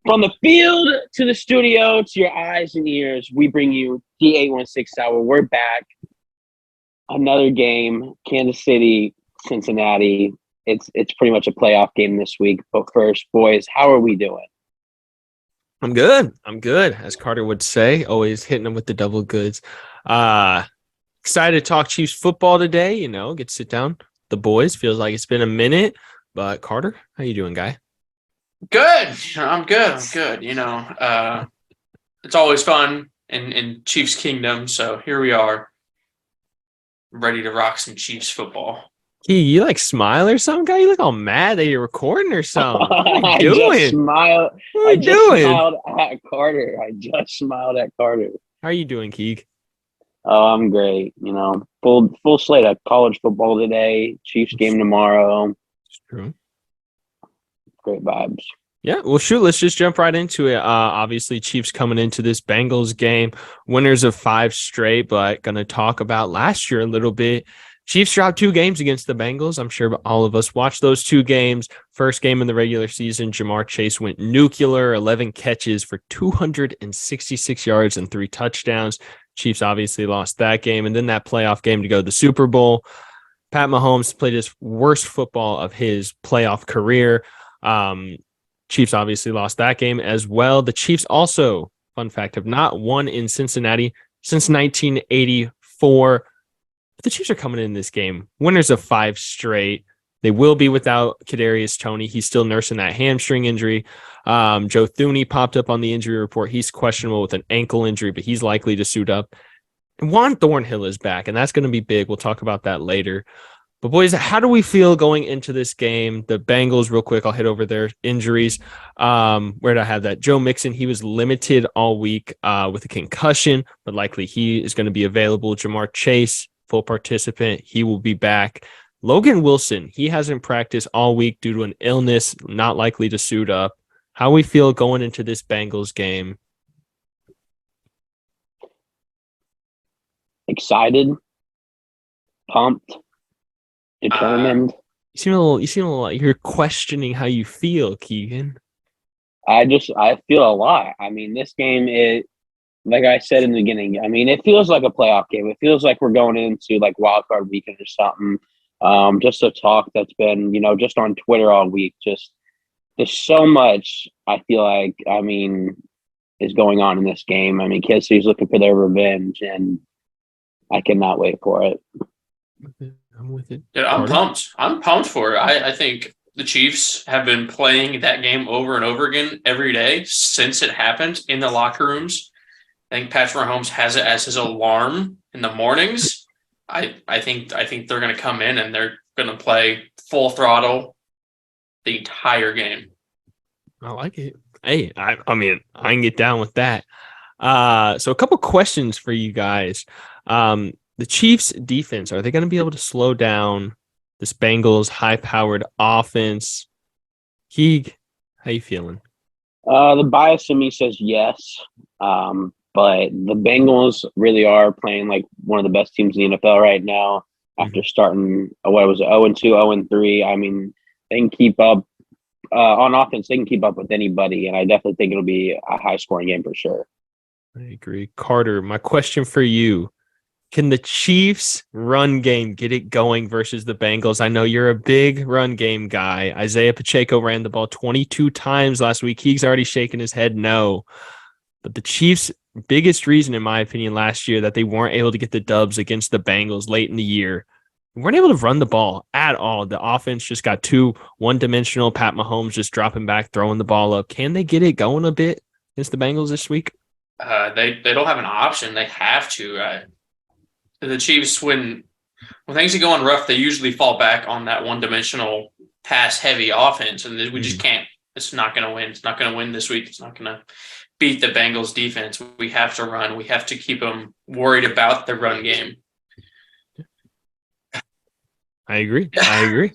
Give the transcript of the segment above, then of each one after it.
From the field to the studio to your eyes and ears, we bring you the 816 Hour. We're back. Another game, Kansas City, Cincinnati. It's pretty much a playoff game this week. But first, boys, how are we doing? I'm good. As Carter would say, always hitting them with the double goods. Excited to talk Chiefs football today. Get to sit down with the boys. Feels like it's been a minute. But Carter, how you doing, guy? Good. I'm good. It's always fun in Chiefs Kingdom. So here we are, ready to rock some Chiefs football. Key, you smile or something, guy? You look all mad that you're recording or something. What are you doing? I just smiled at Carter. How are you doing, Keeg? Oh, I'm great. Full slate of college football today. Chiefs game tomorrow. It's true. Great vibes. Yeah, well, shoot, let's just jump right into it. Obviously, Chiefs coming into this Bengals game, winners of 5 straight, but going to talk about last year a little bit. Chiefs dropped 2 games against the Bengals. I'm sure all of us watched those 2 games. First game in the regular season, Jamar Chase went nuclear, 11 catches for 266 yards and 3 touchdowns. Chiefs obviously lost that game. And then that playoff game to go to the Super Bowl. Pat Mahomes played his worst football of his playoff career. Chiefs obviously lost that game as well. The Chiefs also, fun fact, have not won in Cincinnati since 1984. But the Chiefs are coming in this game winners of 5 straight. They will be without Kadarius Toney. He's still nursing that hamstring injury. Joe Thuney popped up on the injury report. He's questionable with an ankle injury, but he's likely to suit up. And Juan Thornhill is back, and that's going to be big. We'll talk about that later. But boys, how do we feel going into this game? The Bengals, real quick, I'll hit over their injuries. Where did I have that? Joe Mixon, he was limited all week with a concussion, but likely he is going to be available. Jamar Chase, full participant. He will be back. Logan Wilson, he hasn't practiced all week due to an illness, not likely to suit up. How we feel going into this Bengals game? Excited, pumped, determined. You seem a little. You're questioning how you feel, Keegan. I feel a lot. I mean, this game is, like I said in the beginning, it feels like a playoff game. It feels like we're going into wild card weekend or something. Just a talk that's been, just on Twitter all week. Just there's so much I feel like, is going on in this game. Kansas City's looking for their revenge, and I cannot wait for it. I'm with it. Yeah, I'm pumped. I'm pumped for it. I think the Chiefs have been playing that game over and over again every day since it happened in the locker rooms. I think Patrick Mahomes has it as his alarm in the mornings. I think they're going to come in and they're going to play full throttle the entire game. I like it. Hey, I can get down with that. So a couple questions for you guys. The Chiefs defense, are they going to be able to slow down this Bengals high-powered offense? Keeg, how you feeling? The bias in me says yes. But the Bengals really are playing like one of the best teams in the NFL right now after starting, 0-2, 0-3. They can keep up on offense. They can keep up with anybody, and I definitely think it'll be a high-scoring game for sure. I agree. Carter, my question for you, can the Chiefs run game get it going versus the Bengals? I know you're a big run game guy. Isaiah Pacheco ran the ball 22 times last week. He's already shaking his head no. But the Chiefs' biggest reason, in my opinion, last year that they weren't able to get the dubs against the Bengals late in the year, they weren't able to run the ball at all. The offense just got too one-dimensional. Pat Mahomes just dropping back, throwing the ball up. Can they get it going a bit against the Bengals this week? They don't have an option. They have to. The Chiefs, when things are going rough, they usually fall back on that one-dimensional pass-heavy offense, and we just can't. It's not going to win. It's not going to win this week. It's not going to beat the Bengals defense. We have to run. We have to keep them worried about the run game. I agree. I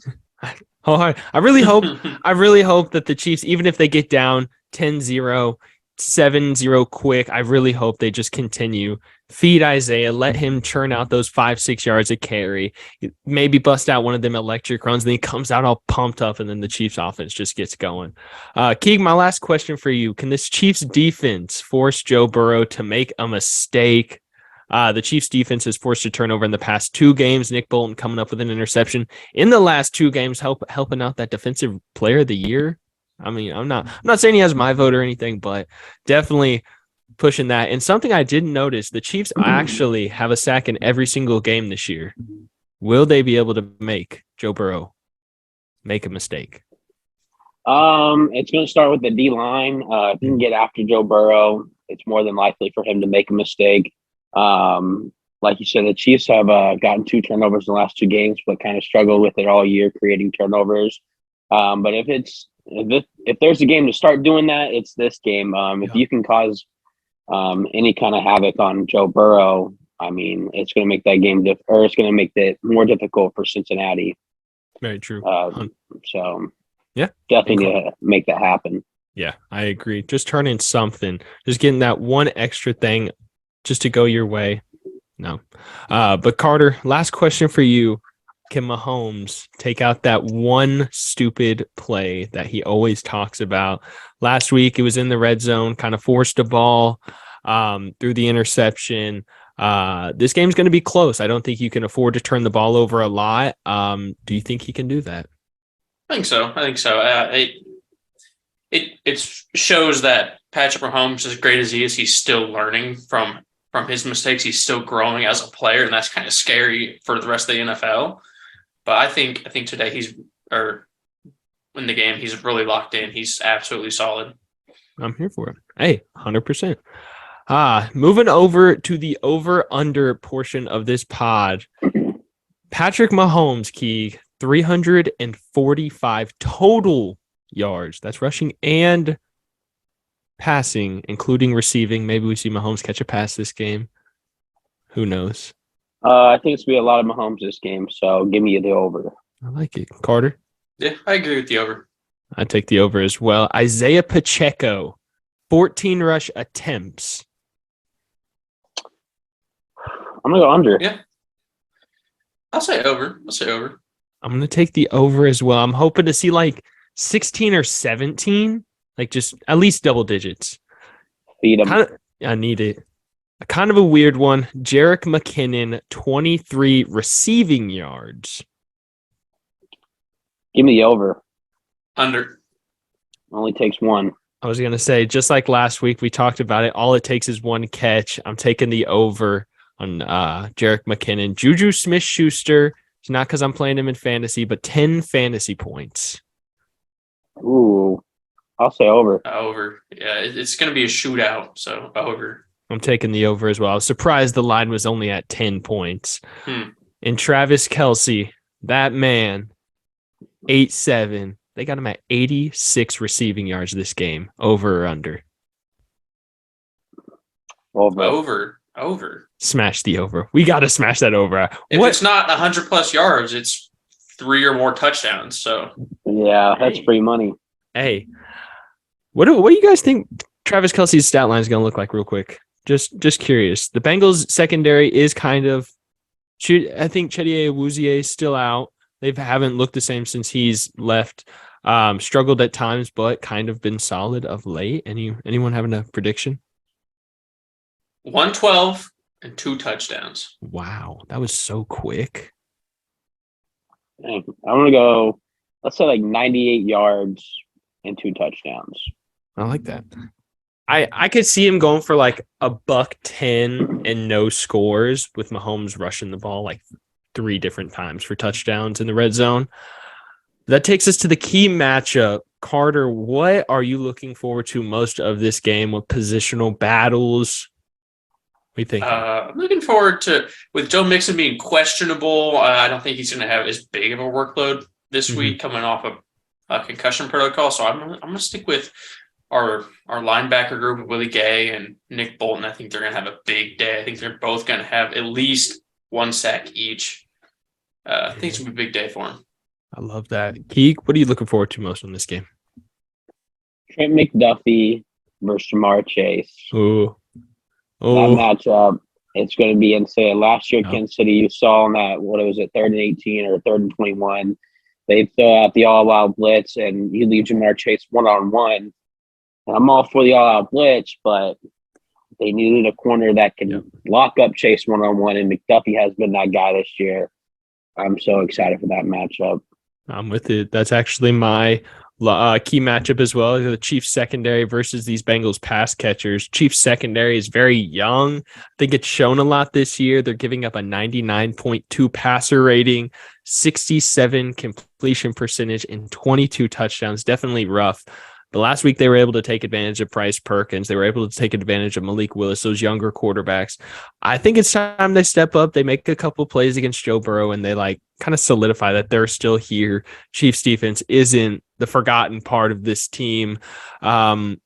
really hope that the Chiefs, even if they get down 10-0, 7-0 quick, I really hope they just continue feed Isaiah, let him churn out those 5-6 yards of carry, maybe bust out one of them electric runs, then he comes out all pumped up, and then the Chiefs offense just gets going. Keeg, my last question for you. Can this Chiefs defense force Joe Burrow to make a mistake? The Chiefs defense has forced a turnover in the past 2 games. Nick Bolton coming up with an interception in the last 2 games, helping out that defensive player of the year. I mean, I'm not saying he has my vote or anything, but definitely pushing that. And something I didn't notice, the Chiefs actually have a sack in every single game this year. Will they be able to make Joe Burrow make a mistake? It's going to start with the D-line. If you can get after Joe Burrow, it's more than likely for him to make a mistake. Like you said, the Chiefs have gotten 2 turnovers in the last 2 games, but kind of struggled with it all year, creating turnovers. But if there's a game to start doing that, it's this game. If you can cause any kind of havoc on Joe Burrow, I mean, it's going to make that game it's going to make it more difficult for Cincinnati. Very true. So yeah, definitely need to make that happen. Yeah, I agree. Just turn in something, just getting that one extra thing just to go your way. No. But Carter, last question for you. Can Mahomes take out that one stupid play that he always talks about? Last week, it was in the red zone, kind of forced a ball through the interception. This game's going to be close. I don't think you can afford to turn the ball over a lot. Do you think he can do that? I think so. It shows that Patrick Mahomes, as great as he is, he's still learning from his mistakes. He's still growing as a player, and that's kind of scary for the rest of the NFL. But I think today in the game, he's really locked in. He's absolutely solid. I'm here for it. Hey, 100%. Moving over to the over-under portion of this pod. Patrick Mahomes, Key, 345 total yards. That's rushing and passing, including receiving. Maybe we see Mahomes catch a pass this game. Who knows? I think it's going to be a lot of Mahomes this game, so give me the over. I like it. Carter? Yeah, I agree with the over. I take the over as well. Isaiah Pacheco, 14 rush attempts. I'm going to go under. Yeah. I'll say over. I'm going to take the over as well. I'm hoping to see like 16 or 17, like just at least double digits. Feed him. I need it. Kind of a weird one. Jerick McKinnon, 23 receiving yards. Give me the over. Under. Only takes 1. I was going to say, just like last week, we talked about it. All it takes is 1 catch. I'm taking the over on Jerick McKinnon. Juju Smith-Schuster, it's not because I'm playing him in fantasy, but 10 fantasy points. Ooh, I'll say over. Over. Yeah, it's going to be a shootout, so over. I'm taking the over as well. I was surprised the line was only at 10 points. And Travis Kelce, that man, 8-7. They got him at 86 receiving yards this game. Over or under? Over. Smash the over. We got to smash that over. If it's not 100+ yards, it's 3 or more touchdowns. So yeah, that's free money. Hey, what do you guys think Travis Kelce's stat line is going to look like real quick? Just curious. The Bengals secondary is kind of, I think Chedier Awuzie is still out. They haven't looked the same since he's left. Struggled at times, but kind of been solid of late. Anyone having a prediction? 112 and 2 touchdowns. Wow, that was so quick. I'm going to go, let's say like 98 yards and 2 touchdowns. I like that. I could see him going for like $110 and no scores with Mahomes rushing the ball like 3 different times for touchdowns in the red zone. That takes us to the key matchup. Carter, what are you looking forward to most of this game with positional battles? What do you think? I'm looking forward to, with Joe Mixon being questionable, I don't think he's going to have as big of a workload this week coming off of a concussion protocol. So I'm going to stick with our linebacker group of Willie Gay and Nick Bolton. I think they're going to have a big day. I think they're both going to have at least 1 sack each. I think it's going to be a big day for them. I love that. Keeg, what are you looking forward to most in this game? Trent McDuffie versus Jamar Chase. Oh. That matchup, It's going to be insane. Last year, Yep. Kansas City, you saw on that, what was it, 3rd and 18 or 3rd and 21. They throw out the all-out blitz, and you leave Jamar Chase one-on-one. And I'm all for the all-out blitz, but they needed a corner that can lock up Chase one-on-one, and McDuffie has been that guy this year. I'm so excited for that matchup. I'm with it. That's actually my key matchup as well. The Chiefs secondary versus these Bengals pass catchers. Chiefs secondary is very young. I think it's shown a lot this year. They're giving up a 99.2 passer rating, 67 completion percentage, and 22 touchdowns. Definitely rough. But last week, they were able to take advantage of Bryce Perkins. They were able to take advantage of Malik Willis, those younger quarterbacks. I think it's time they step up. They make a couple plays against Joe Burrow, and they kind of solidify that they're still here. Chiefs defense isn't the forgotten part of this team. I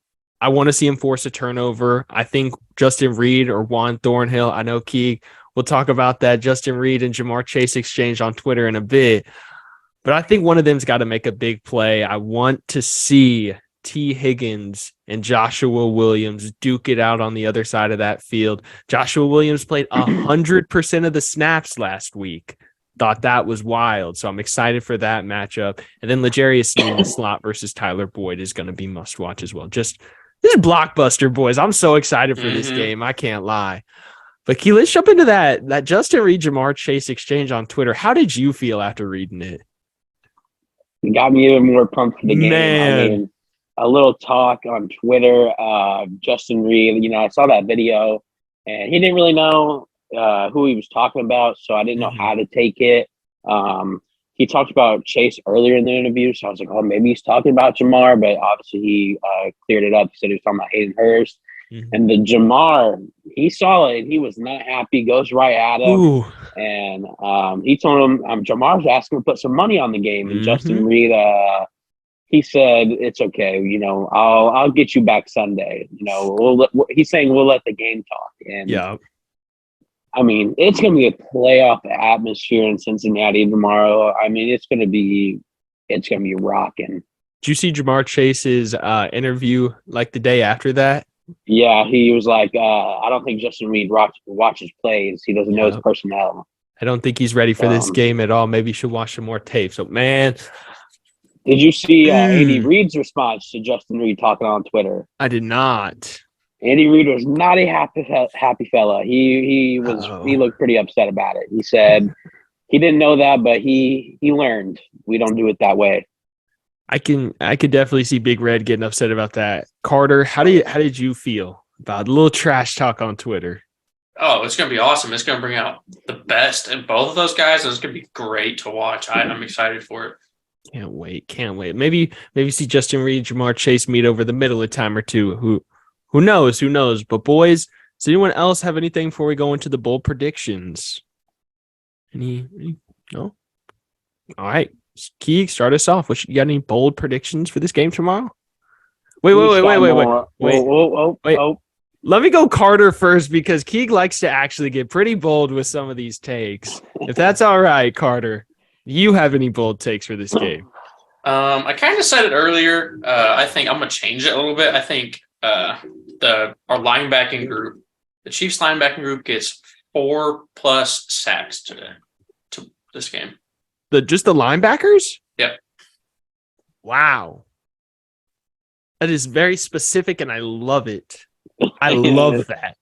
want to see him force a turnover. I think Justin Reed or Juan Thornhill, I know Keeg, we'll talk about that Justin Reed and Jamar Chase exchange on Twitter in a bit. But I think one of them's got to make a big play. I want to see T. Higgins and Joshua Williams duke it out on the other side of that field. Joshua Williams played 100% of the snaps last week. Thought that was wild. So I'm excited for that matchup. And then L'Jarius Sneed in the slot versus Tyler Boyd is going to be must watch as well. Just this blockbuster, boys. I'm so excited for this game. I can't lie. But Key, let's jump into that Justin Reed Jamar Chase exchange on Twitter. How did you feel after reading it? It got me even more pumped for the game. Man. I mean, a little talk on Twitter. Justin Reed, I saw that video, and he didn't really know who he was talking about, so I didn't know how to take it. He talked about Chase earlier in the interview, so I was like, oh, maybe he's talking about Jamar, but obviously he cleared it up. He said he was talking about Hayden Hurst. And the Jamar, he saw it, and he was not happy, goes right at him. Ooh. And he told him, Jamar's asking to put some money on the game. And Justin Reed, he said, it's okay. I'll get you back Sunday. He's saying we'll let the game talk. And I mean, it's going to be a playoff atmosphere in Cincinnati tomorrow. I mean, it's going to be rocking. Did you see Jamar Chase's interview the day after that? Yeah, he was like, I don't think Justin Reed watches plays. He doesn't know his personnel. I don't think he's ready for this game at all. Maybe you should watch some more tape. So, man. Did you see Andy Reid's response to Justin Reed talking on Twitter? I did not. Andy Reid was not a happy fella. He looked pretty upset about it. He said he didn't know that, but he learned. We don't do it that way. I could definitely see Big Red getting upset about that. Carter, how did you feel about a little trash talk on Twitter? Oh, it's going to be awesome. It's going to bring out the best in both of those guys. It's going to be great to watch. I'm excited for it. Can't wait. Maybe see Justin Reed, Jamar Chase meet over the middle a time or two. Who knows? But boys, does anyone else have anything before we go into the bold predictions? Any? No? All right. Keeg, start us off. You got any bold predictions for this game tomorrow? Wait. Let me go Carter first because Keeg likes to actually get pretty bold with some of these takes. If that's all right, Carter. You have any bold takes for this game? I kind of said it earlier. I think I'm going to change it a little bit. I think our linebacking group, the Chiefs linebacking group, gets 4+ sacks to this game. Just the linebackers? Yep. Wow. That is very specific, and I love it. I love that.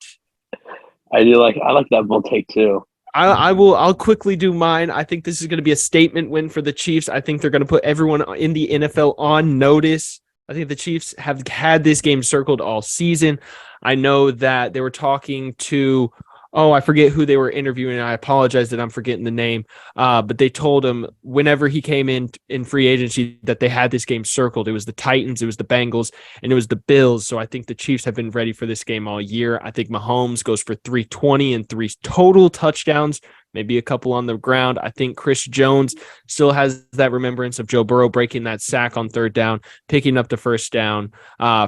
I like that bold take too. I'll quickly do mine. I think this is going to be a statement win for the Chiefs. I think they're going to put everyone in the NFL on notice. I think the Chiefs have had this game circled all season. I know that they were talking to, I forget who they were interviewing. I apologize that I'm forgetting the name. But they told him whenever he came in free agency that they had this game circled. It was the Titans, it was the Bengals, and it was the Bills. So I think the Chiefs have been ready for this game all year. I think Mahomes goes for 320 and 3 total touchdowns, maybe a couple on the ground. I think Chris Jones still has that remembrance of Joe Burrow breaking that sack on 3rd down, picking up the 1st down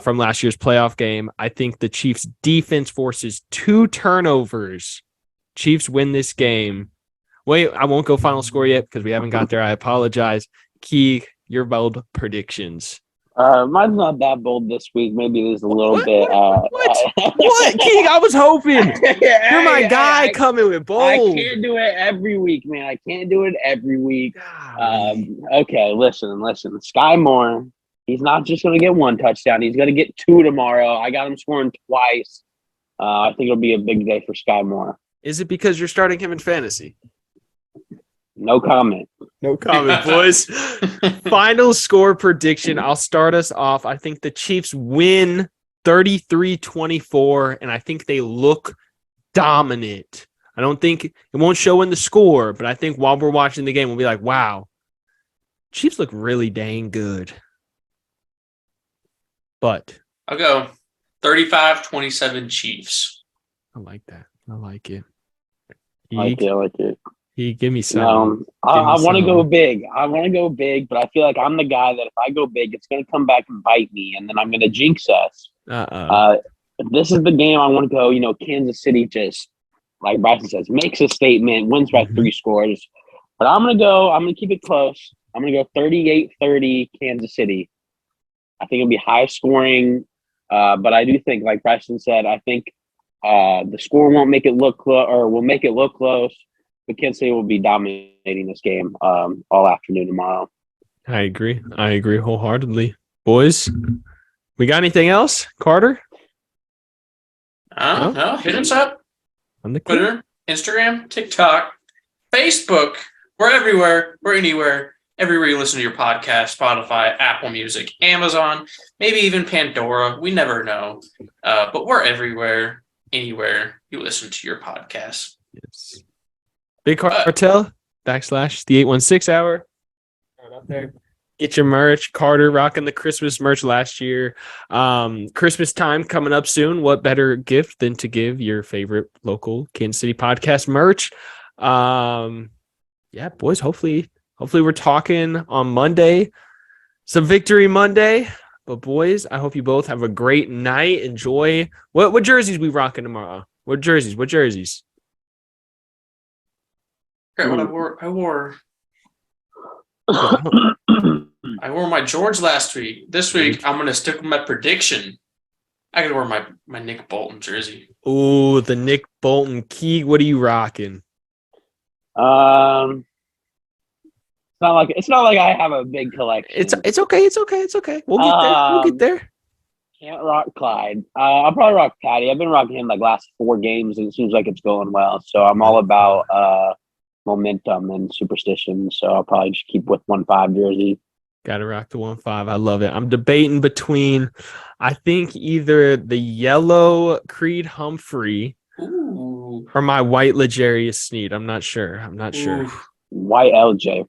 from last year's playoff game. I think the Chiefs defense forces 2 turnovers. Chiefs win this game. Wait, I won't go final score yet because we haven't got there. I apologize. Keeg, your bold predictions. Mine's not that bold this week. Maybe it is a little What? bit. What, King? I was hoping. You're my guy coming with I bold. can't do it every week, man. I can't do it every week. Golly. Okay, listen. Sky Moore, he's not just going to get one touchdown. He's going to get 2 tomorrow. I got him scoring twice. I think it'll be a big day for Sky Moore. Is it because you're starting him in fantasy? No comment. No comment, boys. Final score prediction. I'll start us off. I think the Chiefs win 33-24, and I think they look dominant. I don't think it won't show in the score, but I think while we're watching the game, we'll be like, wow, Chiefs look really dang good. But I'll go 35-27 Chiefs. I like that. I like it. I like it. He give me some. I want to go big. But I feel like I'm the guy that if I go big, it's going to come back and bite me, and then I'm going to jinx us. This is the game I want to go. Kansas City just, like Bryson says, makes a statement, wins by 3 scores. But I'm going to keep it close. I'm going to go 38-30 Kansas City. I think it'll be high scoring, but I do think, like Bryson said, I think the score won't make it look will make it look close. But Kansas City will be dominating this game all afternoon tomorrow. I agree wholeheartedly. Boys, we got anything else? Carter? No, hit us up. On the Twitter, Instagram, TikTok, Facebook. We're everywhere. We're anywhere. Everywhere you listen to your podcast, Spotify, Apple Music, Amazon, maybe even Pandora. We never know. But we're everywhere, anywhere you listen to your podcast. Yes. Big Cartel, / the 816 hour. Up there. Get your merch. Carter rocking the Christmas merch last year. Christmas time coming up soon. What better gift than to give your favorite local Kansas City podcast merch? Yeah, boys, hopefully we're talking on Monday. Some Victory Monday. But boys, I hope you both have a great night. Enjoy. What jerseys we rocking tomorrow? What jerseys? What I wore my George last week. This week I'm gonna stick with my prediction. I gotta wear my Nick Bolton jersey. Ooh, the Nick Bolton key. What are you rocking? It's not like I have a big collection. It's okay. We'll get there. Can't rock Clyde. I'll probably rock Patty. I've been rocking him like last 4 games, and it seems like it's going well. So I'm all about momentum and superstition. So I'll probably just keep with 1-5 jersey. Got to rock the 1-5. I love it. I'm debating between, I think, either the yellow Creed Humphrey or my white L'Jarius Sneed. I'm not sure. White LJ.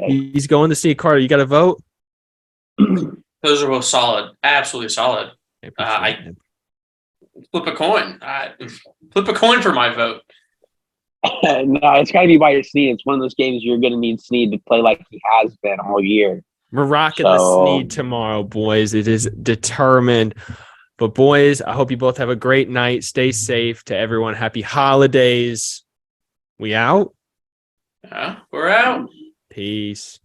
He's going to see Carter. You got to vote? Those are both solid. Absolutely solid. I flip a coin. Flip a coin for my vote. No, it's got to be by your Sneed. It's one of those games you're going to need Sneed to play like he has been all year. We're rocking the Sneed tomorrow, boys. It is determined. But, boys, I hope you both have a great night. Stay safe. To everyone, happy holidays. We out? We're out. Peace.